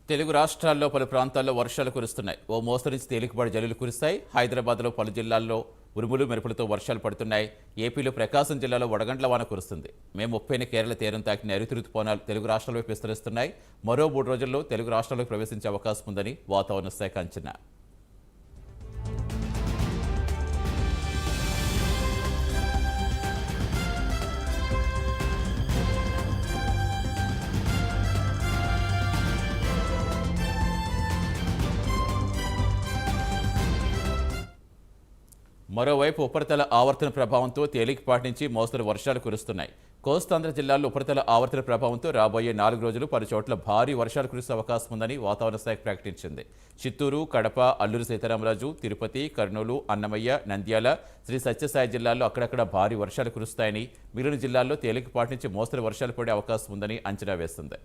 తెలుగు రాష్ట్రాల్లో పలు ప్రాంతాల్లో వర్షాలు కురుస్తున్నాయి. ఓ మోస్తరు నుంచి తేలికపాటి జల్లులు కురుస్తాయి. హైదరాబాద్లో పలు జిల్లాల్లో ఉరుములు మెరుపులతో వర్షాలు పడుతున్నాయి. ఏపీలో ప్రకాశం జిల్లాలో వడగండ్ల వాన కురుస్తుంది. మే 30న కేరళ తీరం తాకిన నైరుతి రుతుపవనాలు తెలుగు రాష్ట్రాల వైపు విస్తరిస్తున్నాయి. మరో 3 రోజుల్లో తెలుగు రాష్ట్రాలకు ప్రవేశించే అవకాశం ఉందని వాతావరణ శాఖ అంచనా. మరోవైపు ఉపరితల ఆవర్తన ప్రభావంతో తేలికపాటి నుంచి మోస్తరు వర్షాలు కురుస్తున్నాయి. కోస్తాంధ్ర జిల్లాల్లో ఉపరితల ఆవర్తన ప్రభావంతో రాబోయే 4 రోజులు పలు చోట్ల భారీ వర్షాలు కురిసే అవకాశం ఉందని వాతావరణ శాఖ ప్రకటించింది. చిత్తూరు, కడప, అల్లూరు సీతారామరాజు, తిరుపతి, కర్నూలు, అన్నమయ్య, నంద్యాల, శ్రీ సత్యసాయి జిల్లాల్లో అక్కడక్కడ భారీ వర్షాలు కురుస్తాయని, మిగిలిన జిల్లాల్లో తేలికపాటి నుంచి మోస్తరు వర్షాలు పడే అవకాశం ఉందని అంచనా వేస్తుంది.